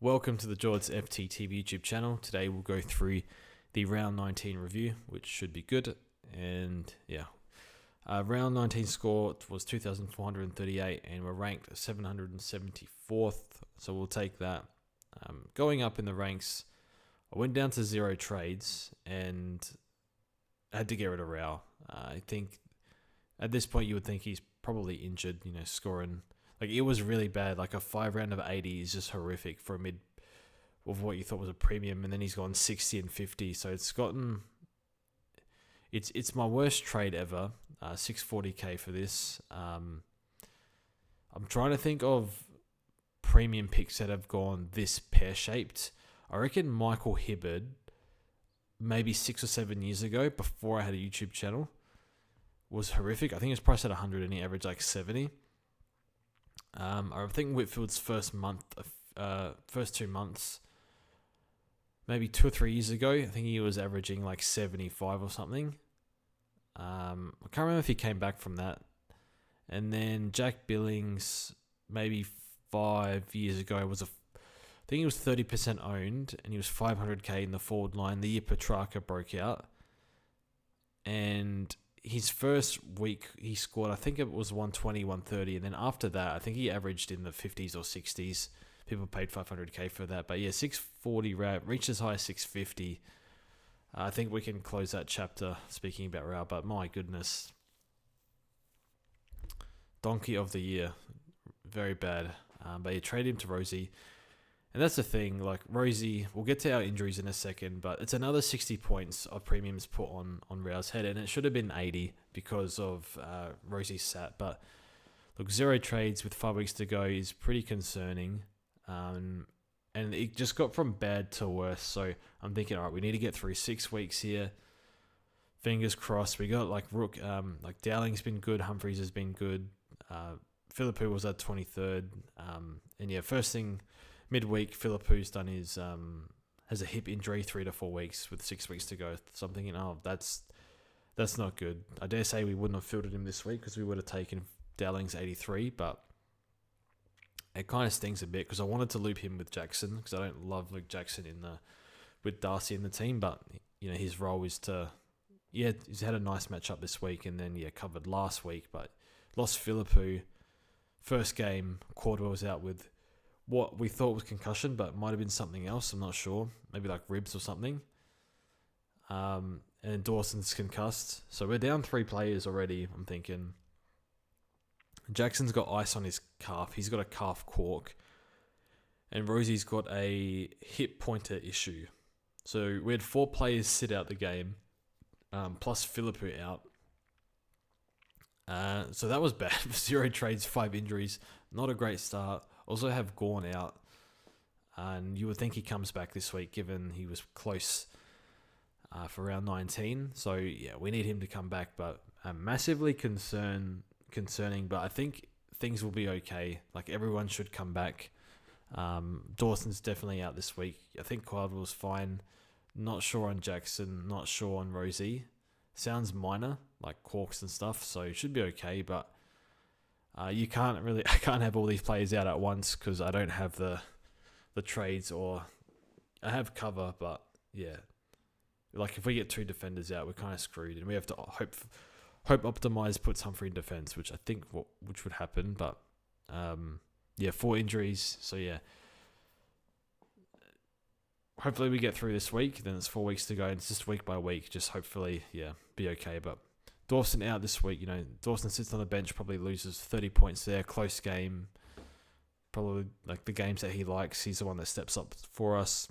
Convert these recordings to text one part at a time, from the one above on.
Welcome to the George FTTV YouTube channel. Today we'll go through the round 19 review, which should be good. And yeah, round 19 score was 2,438 and we're ranked 774th. So we'll take that. Going up in the ranks, I went down to 0 trades and I had to get rid of Rao. I think at this point you would think he's probably injured, scoring. Like, it was really bad. Like, a 5 round of 80 is just horrific for a mid of what you thought was a premium. And then he's gone 60 and 50. So it's gotten... It's my worst trade ever. 640k for this. I'm trying to think of premium picks that have gone this pear-shaped. I reckon Michael Hibbard, maybe 6 or 7 years ago, before I had a YouTube channel, was horrific. I think it was priced at 100 and he averaged like 70. I think Whitfield's first 2 months, maybe 2 or 3 years ago, I think he was averaging like 75 or something. I can't remember if he came back from that. And then Jack Billings, maybe 5 years ago, I think he was 30% owned, and he was 500k in the forward line the year Petrarca broke out. And his first week, he scored, I think it was 120, 130. And then after that, I think he averaged in the 50s or 60s. People paid 500k for that. But yeah, 640 reached as high as 650. I think we can close that chapter speaking about Rao. But my goodness. Donkey of the year. Very bad. But you trade him to Rosie. And that's the thing, like Rosie, we'll get to our injuries in a second, but it's another 60 points of premiums put on Rao's head, and it should have been 80 because of Rosie's sat. But look, 0 trades with 5 weeks to go is pretty concerning, and it just got from bad to worse. So I'm thinking, all right, we need to get through 6 weeks here. Fingers crossed. We got like Rook, like Dowling's been good, Humphreys has been good, Philippou was at 23rd, and yeah, first thing. Midweek, Philippou's done his has a hip injury, 3 to 4 weeks with 6 weeks to go. So I'm thinking, that's not good. I dare say we wouldn't have fielded him this week because we would have taken Dowling's 83, but it kind of stings a bit because I wanted to loop him with Jackson because I don't love Luke Jackson with Darcy in the team, but his role is to he's had a nice matchup this week and then covered last week, but lost Philippou first game. Cordwell was out with what we thought was concussion, but might have been something else. I'm not sure. Maybe like ribs or something. And Dawson's concussed. So we're down 3 players already, I'm thinking. Jackson's got ice on his calf. He's got a calf cork. And Rosie's got a hip pointer issue. So we had 4 players sit out the game, plus Philippou out. So that was bad. 0 trades, 5 injuries. Not a great start. Also have Gorn out, and you would think he comes back this week given he was close for round 19. So yeah, we need him to come back, but massively concerning. But I think things will be okay. Like, everyone should come back. Dawson's definitely out this week. I think Caldwell's fine. Not sure on Jackson. Not sure on Rosie. Sounds minor, like corks and stuff. So it should be okay, but. I can't have all these players out at once because I don't have the trades, or I have cover, but yeah. Like, if we get 2 defenders out, we're kind of screwed, and we have to hope Optimize puts Humphrey in defense, which I think which would happen, but 4 injuries, so yeah. Hopefully we get through this week, then it's 4 weeks to go, and it's just week by week, just hopefully, be okay, but Dawson out this week, Dawson sits on the bench, probably loses 30 points there, close game, probably like the games that he likes, he's the one that steps up for us,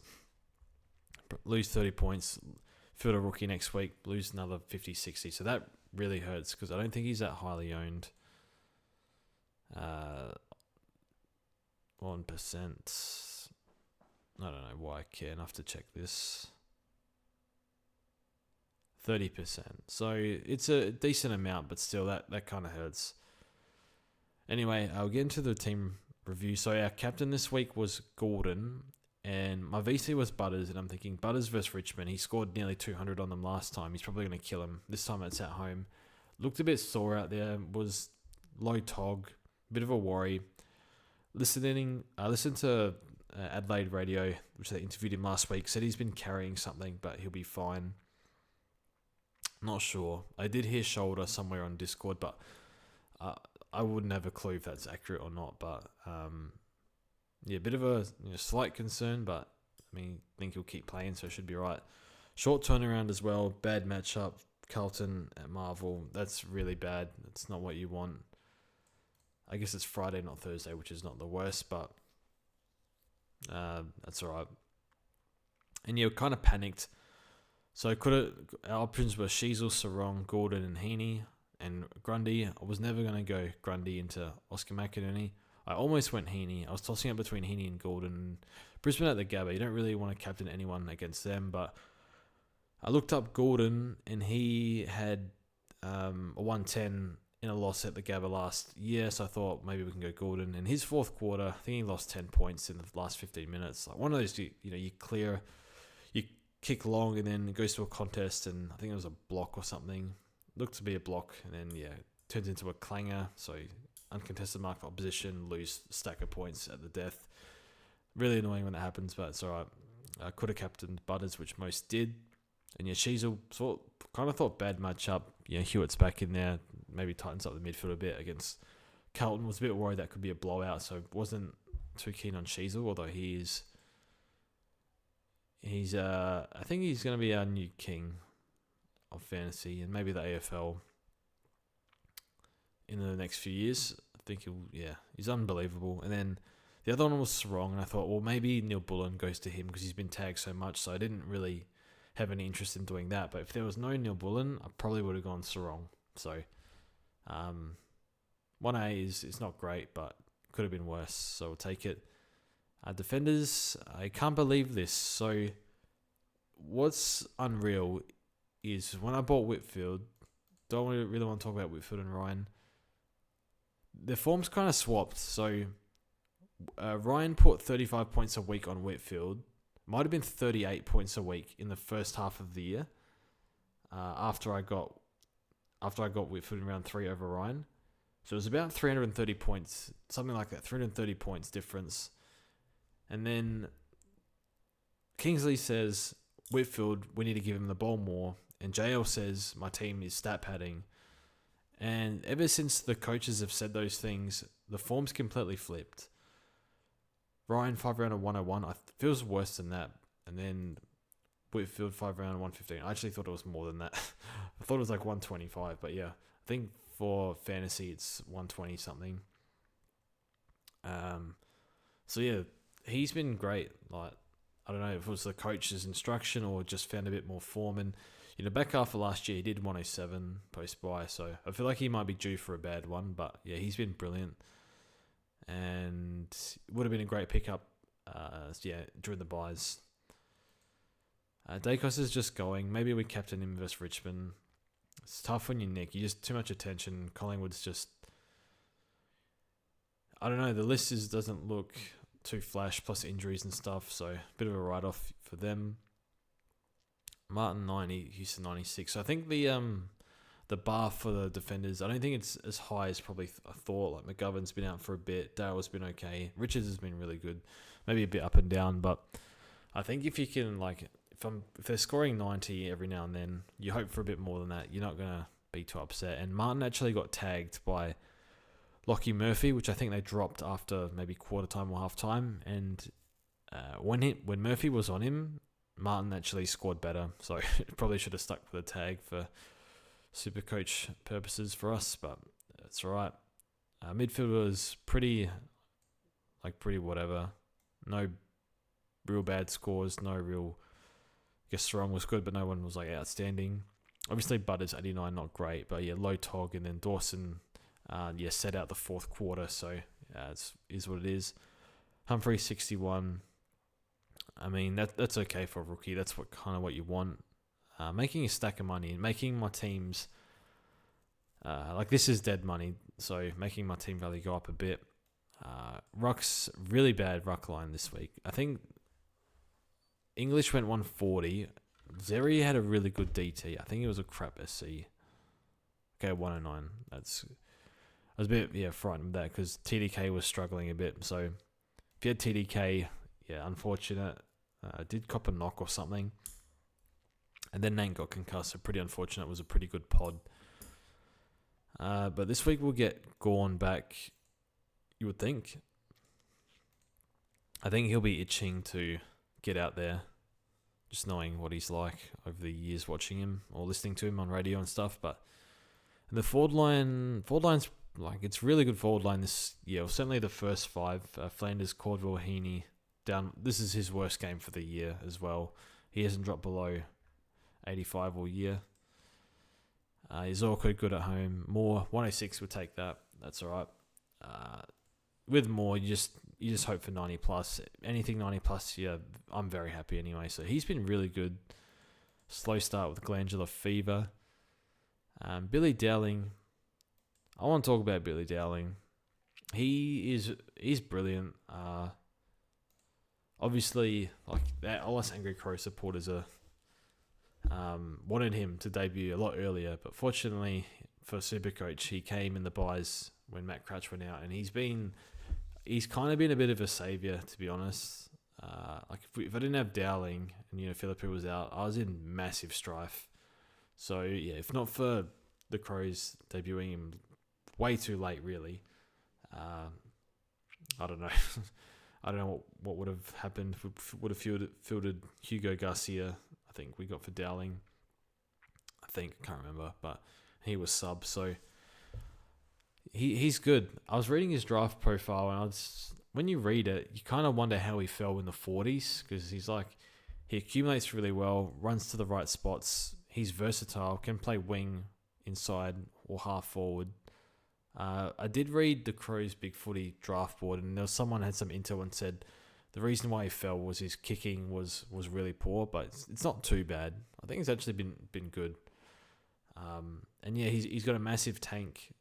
lose 30 points, field a rookie next week, lose another 50, 60, so that really hurts because I don't think he's that highly owned. 1%, I don't know why I care enough to check this. 30%. So it's a decent amount, but still that kind of hurts. Anyway, I'll get into the team review. So our captain this week was Gordon, and my VC was Butters, and I'm thinking Butters versus Richmond. He scored nearly 200 on them last time. He's probably going to kill him. This time it's at home. Looked a bit sore out there. Was low tog. Bit of a worry. I listened to Adelaide Radio, which they interviewed him last week, said he's been carrying something, but he'll be fine. Not sure. I did hear shoulder somewhere on Discord, but I wouldn't have a clue if that's accurate or not. But a bit of a slight concern, but I think he'll keep playing, so it should be right. Short turnaround as well. Bad matchup. Carlton at Marvel. That's really bad. That's not what you want. I guess it's Friday, not Thursday, which is not the worst, but that's all right. And you're kind of panicked. So our options were Sheasel, Sarong, Gordon, and Heaney, and Grundy. I was never going to go Grundy into Oscar McInerney. I almost went Heaney. I was tossing up between Heaney and Gordon. Brisbane at the Gabba. You don't really want to captain anyone against them, but I looked up Gordon, and he had a 110 in a loss at the Gabba last year, so I thought maybe we can go Gordon. In his fourth quarter, I think he lost 10 points in the last 15 minutes. Like one of those, you clear, you kick long, and then it goes to a contest, and I think it was a block or something. Looked to be a block, and then, turns into a clanger, so uncontested mark for opposition, lose stack of points at the death. Really annoying when that happens, but it's all right. I could have captained Butters, which most did. And Sheasel kind of thought bad matchup. Hewitt's back in there, maybe tightens up the midfield a bit against Carlton. Was a bit worried that could be a blowout, so wasn't too keen on Sheasel, although he's I think he's going to be our new king of fantasy and maybe the AFL in the next few years. I think he's unbelievable. And then the other one was Sarong, and I thought, well, maybe Neil Bullen goes to him because he's been tagged so much, so I didn't really have any interest in doing that. But if there was no Neil Bullen, I probably would have gone Sarong. So 1A is not great, but could have been worse, so we'll take it. Defenders, I can't believe this. So what's unreal is when I bought Whitfield, don't really want to talk about Whitfield and Ryan. Their forms kind of swapped. So Ryan put 35 points a week on Whitfield. Might have been 38 points a week in the first half of the year. After I got Whitfield in round 3 over Ryan. So it was about 330 points, something like that, 330 points difference. And then Kingsley says, Whitfield, we need to give him the ball more. And JL says, my team is stat padding. And ever since the coaches have said those things, the form's completely flipped. Ryan, 5 round of 101, feels worse than that. And then Whitfield, 5 round of 115. I actually thought it was more than that. I thought it was like 125, but yeah. I think for fantasy, it's 120 something. So yeah, he's been great. Like, I don't know if it was the coach's instruction or just found a bit more form. And, back after last year, he did 107 post-buy. So I feel like he might be due for a bad one. But yeah, he's been brilliant. And it would have been a great pickup, during the buys. Dacos is just going. Maybe we captain him versus Richmond. It's tough when you nick. You just too much attention. Collingwood's just, I don't know. The list doesn't look too flash, plus injuries and stuff. So a bit of a write-off for them. Martin 90, Houston 96. So I think the bar for the defenders, I don't think it's as high as probably I thought. Like McGovern's been out for a bit. Dale's been okay. Richards has been really good. Maybe a bit up and down, but I think if you can, if they're scoring 90 every now and then, you hope for a bit more than that. You're not going to be too upset. And Martin actually got tagged by Lockie Murphy, which I think they dropped after maybe quarter time or half time. And when Murphy was on him, Martin actually scored better. So it probably should have stuck with the tag for SuperCoach purposes for us, but it's all right. Midfield was pretty whatever. No real bad scores. No real. I guess Sarong was good, but no one was outstanding. Obviously, Butters 89, not great, but yeah, low tog, and then Dawson, set out the fourth quarter. So it is what it is. Humphrey 61. I mean that's okay for a rookie. That's what you want. Making a stack of money and making my teams this is dead money, so making my team value go up a bit. Ruck's really bad ruck line this week. I think English went 140. Zeri had a really good DT. I think it was a crap SC. Okay, 109. I was a bit frightened with that because TDK was struggling a bit. So if you had TDK, yeah, unfortunate. Did cop a knock or something. And then Nate got concussed, so pretty unfortunate. It was a pretty good pod. But this week we'll get Gawn back, you would think. I think he'll be itching to get out there, just knowing what he's like over the years watching him or listening to him on radio and stuff. But the forward line's like, it's really good forward line this year. Well, certainly the first five. Flanders, Cordwell, Heaney, down. This is his worst game for the year as well. He hasn't dropped below 85 all year. He's awkward, good at home. Moore, 106 would take that. That's all right. With Moore, you just hope for 90 plus. Anything 90 plus, yeah, I'm very happy anyway. So he's been really good. Slow start with glandular fever. Billy Dowling. I want to talk about Billy Dowling. He's brilliant. Obviously, like all us Angry Crow supporters are wanted him to debut a lot earlier, but fortunately for SuperCoach, he came in the buys when Matt Crouch went out, and he's kind of been a bit of a saviour, to be honest. Like if I didn't have Dowling and Philippe was out, I was in massive strife. So yeah, if not for the Crows debuting him way too late, really, I don't know. I don't know what would have happened. Would have fielded Hugo Garcia. I think we got for Dowling. I can't remember, but he was sub, so he's good. I was reading his draft profile, and when you read it, you kind of wonder how he fell in the 40s, because he accumulates really well, runs to the right spots. He's versatile, can play wing, inside, or half forward. I did read the Crows Big Footy draft board, and there was someone had some intel and said the reason why he fell was his kicking was really poor, but it's not too bad. I think it's actually been good. And yeah, he's got a massive tank.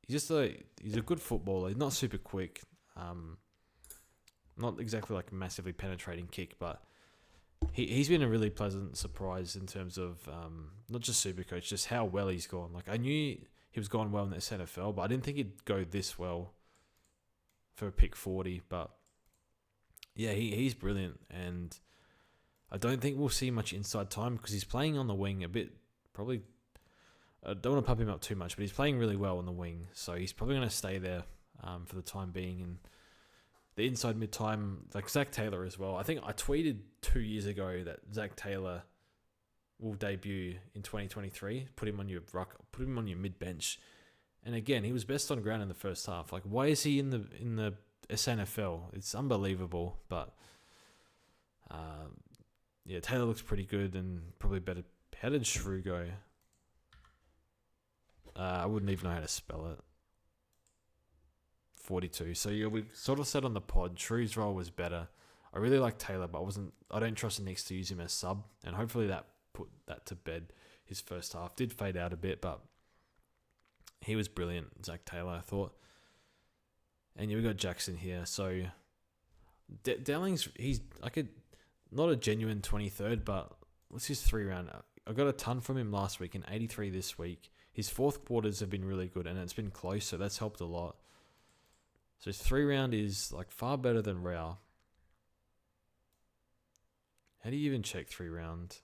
He's a good footballer. He's not super quick. Not exactly like a massively penetrating kick, but he's been a really pleasant surprise in terms of not just SuperCoach, just how well he's gone. Like, I knew he was going well in the SNFL, but I didn't think he'd go this well for a pick 40. But yeah, he's brilliant, and I don't think we'll see much inside time because he's playing on the wing a bit. Probably, I don't want to pump him up too much, but he's playing really well on the wing, so he's probably going to stay there for the time being. And the inside mid-time, like Zach Taylor as well. I think I tweeted 2 years ago that Zach Taylor will debut in 2023. Put him on your ruck, put him on your mid-bench. And again, he was best on ground in the first half. Like, why is he in the SNFL? It's unbelievable. But yeah, Taylor looks pretty good and probably better. How did Shrew go? I wouldn't even know how to spell it. 42. So yeah, we sort of said on the pod, Shrew's role was better. I really like Taylor, but I don't trust the Knicks to use him as sub, and hopefully that put that to bed. His first half did fade out a bit, but he was brilliant, Zach Taylor, I thought. And yeah, we got Jackson here. So Dowling's, he's like not a genuine 23rd, but what's his 3-round? I got a ton from him last week and 83 this week. His fourth quarters have been really good, and it's been close, so that's helped a lot. So his 3-round is like far better than Rao. How do you even check 3-round?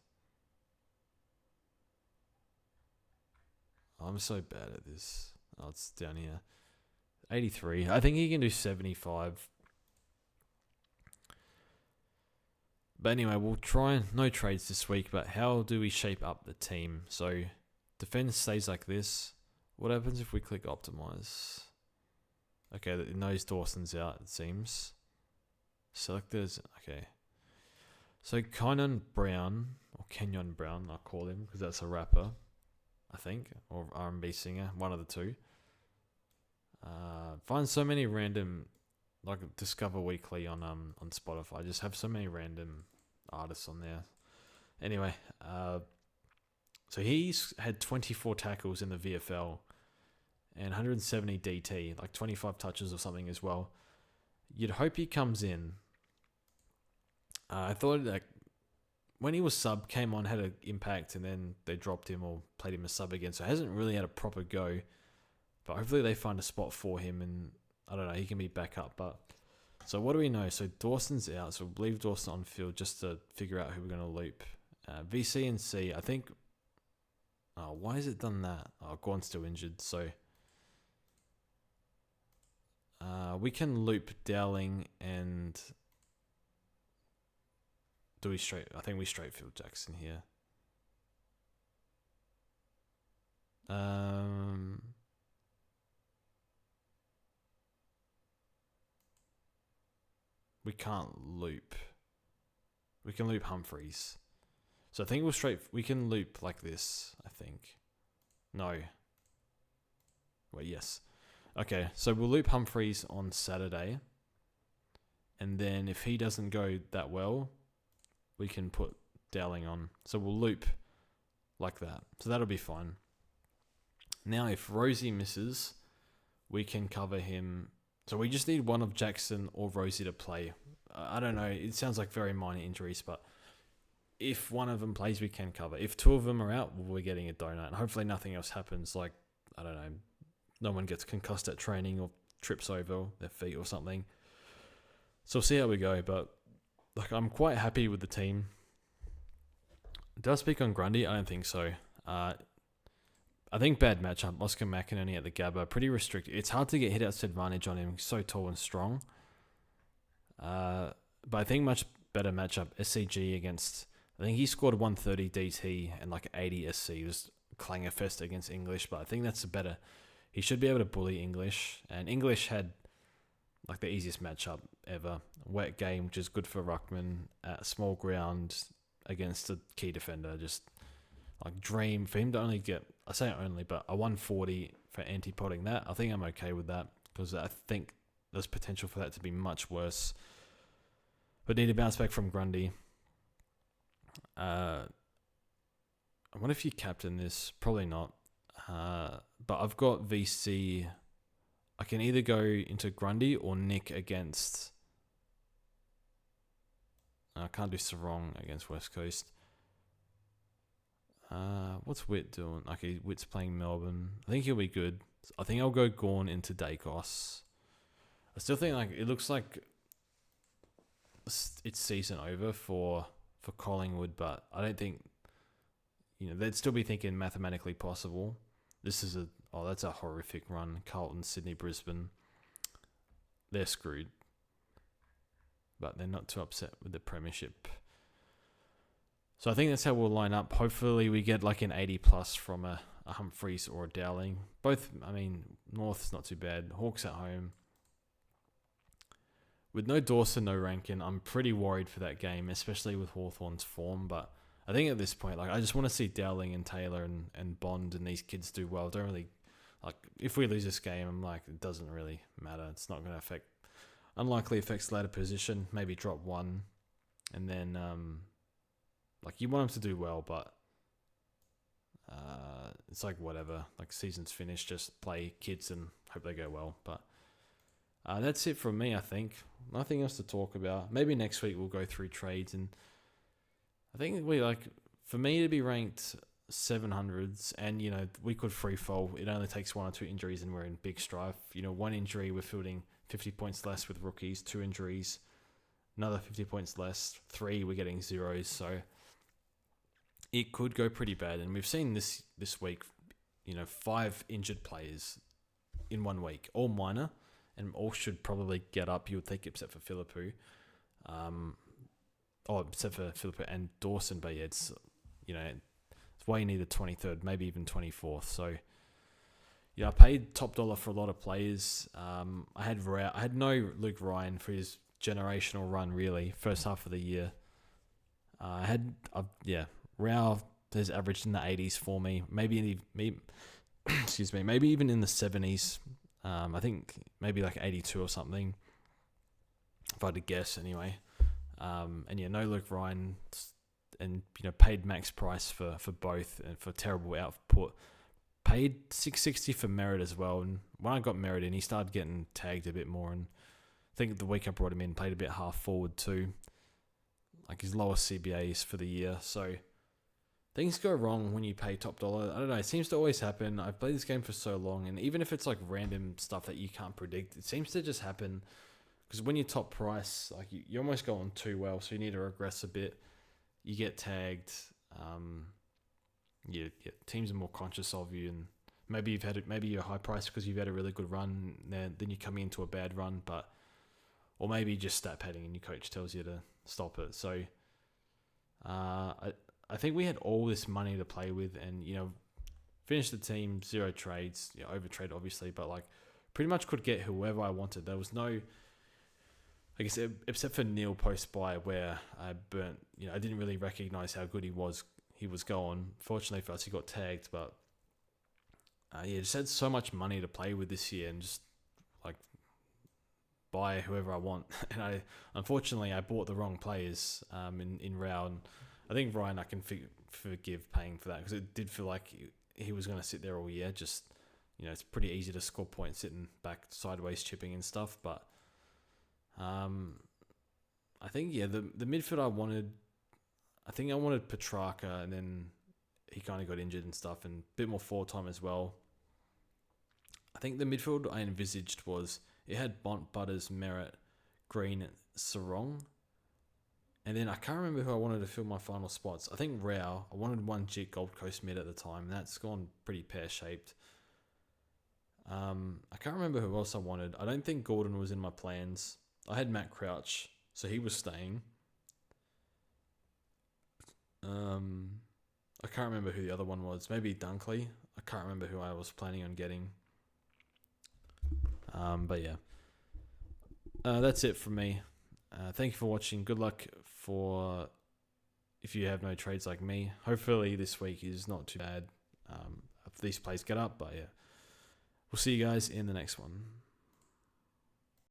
I'm so bad at this. Oh, it's down here. 83. I think he can do 75. But anyway, we'll try no trades this week, but how do we shape up the team? So defense stays like this. What happens if we click optimize? Okay, it knows Dawson's out, it seems. Selectors, okay. So Kenyon Brown, I'll call him, because that's a rapper, I think, or R&B singer, one of the two. Find so many random, like Discover Weekly on Spotify. I just have so many random artists on there. Anyway, so he's had 24 tackles in the VFL and 170 DT, like 25 touches or something as well. You'd hope he comes in. I thought that when he was sub, came on, had an impact, and then they dropped him or played him as sub again. So hasn't really had a proper go. But hopefully they find a spot for him, and I don't know, he can be back up. But So what do we know? So Dawson's out, so we'll leave Dawson on field just to figure out who we're going to loop. VC and C, I think... Oh, why has it done that? Oh, Gorn's still injured, so... we can loop Dowling and... Do we straight... I think we straight field Jackson here. We can't loop. We can loop Humphreys. So I think we can loop like this, I think. No. Wait, yes. Okay, so we'll loop Humphreys on Saturday. And then if he doesn't go that well, we can put Dowling on. So we'll loop like that. So that'll be fine. Now, if Rosie misses, we can cover him. So we just need one of Jackson or Rosie to play. I don't know. It sounds like very minor injuries, but if one of them plays, we can cover. If two of them are out, we're getting a donut. And hopefully nothing else happens. Like, I don't know, no one gets concussed at training or trips over their feet or something. So we'll see how we go. But like, I'm quite happy with the team. Did I speak on Grundy? I don't think so. I think bad matchup. Oscar McInerney at the Gabba, pretty restricted. It's hard to get hit-outs advantage on him. He's so tall and strong. But I think much better matchup. SCG against... I think he scored 130 DT and like 80 SC. Just clanger fest against English. But I think that's a better... He should be able to bully English. And English had like the easiest matchup ever. Wet game, which is good for Ruckman. At small ground against a key defender. Just like dream for him to only get... I say only, but a 140 for anti-potting that. I think I'm okay with that because I think there's potential for that to be much worse. But need to bounce back from Grundy. I wonder if you captain this. Probably not. But I've got VC. I can either go into Grundy or Nick against... I can't do Sarong against West Coast. What's Witt doing? Okay, Witt's playing Melbourne. I think he'll be good. I think I'll go Gorn into Dacos. I still think like it looks like it's season over for Collingwood, but I don't think they'd still be thinking mathematically possible. This is that's a horrific run. Carlton, Sydney, Brisbane. They're screwed, but they're not too upset with the premiership. So I think that's how we'll line up. Hopefully we get like an 80 plus from a Humphreys or a Dowling. Both, I mean, North's not too bad. Hawks at home. With no Dawson, no Rankin, I'm pretty worried for that game, especially with Hawthorn's form. But I think at this point, like I just want to see Dowling and Taylor and Bond and these kids do well. Don't really, like, if we lose this game, I'm like, it doesn't really matter. It's not going to affect, unlikely affects ladder position. Maybe drop one. And then, like, you want them to do well, but it's like whatever. Like, season's finished. Just play kids and hope they go well. But that's it from me, I think. Nothing else to talk about. Maybe next week we'll go through trades. And I think for me to be ranked 700s, and, we could free fall. It only takes 1 or 2 injuries and we're in big strife. 1 injury, we're fielding 50 points less with rookies. 2 injuries, another 50 points less. 3, we're getting zeros. So it could go pretty bad. And we've seen this week, 5 injured players in 1 week, all minor, and all should probably get up, you would think, except for Philippou. Except for Philippou and Dawson, but yeah, it's why you need a 23rd, maybe even 24th. So yeah, I paid top dollar for a lot of players. I had no Luke Ryan for his generational run, really, first half of the year. Rao has averaged in the 80s for me, maybe maybe even in the 70s. I think maybe like 82 or something, if I had to guess anyway. No Luke Ryan, and paid max price for both and for terrible output. Paid $660 for Merritt as well, and when I got Merritt in, he started getting tagged a bit more, and I think the week I brought him in, played a bit half forward too, like his lowest CBAs for the year. So things go wrong when you pay top dollar. I don't know, it seems to always happen. I've played this game for so long, and even if it's like random stuff that you can't predict, it seems to just happen because when you top price, like you almost go on too well, so you need to regress a bit. You get tagged. Teams are more conscious of you, and maybe you're high priced because you've had a really good run. Then you come into a bad run, or maybe just stat padding and your coach tells you to stop it. So I think we had all this money to play with, and finished the team 0 trades, over trade obviously, but like pretty much could get whoever I wanted. There was no, I guess, except for Neil post buy where I burnt. I didn't really recognize how good he was. He was going. Fortunately for us, he got tagged, but just had so much money to play with this year, and just like buy whoever I want. And unfortunately I bought the wrong players in round. I think Ryan I can forgive paying for that, because it did feel like he was going to sit there all year. Just it's pretty easy to score points sitting back sideways chipping and stuff. But I think the midfield I wanted. I think I wanted Petrarca, and then he kind of got injured and stuff, and a bit more forward time as well. I think the midfield I envisaged it had Bont, Butters, Merritt, Green, Sarong. And then I can't remember who I wanted to fill my final spots. I think Rao. I wanted one Jit Gold Coast mid at the time, and that's gone pretty pear-shaped. I can't remember who else I wanted. I don't think Gordon was in my plans. I had Matt Crouch, so he was staying. I can't remember who the other one was. Maybe Dunkley. I can't remember who I was planning on getting. But yeah. That's it from me. Thank you for watching. Good luck if you have no trades like me. Hopefully this week is not too bad if these plays get up. But yeah, we'll see you guys in the next one.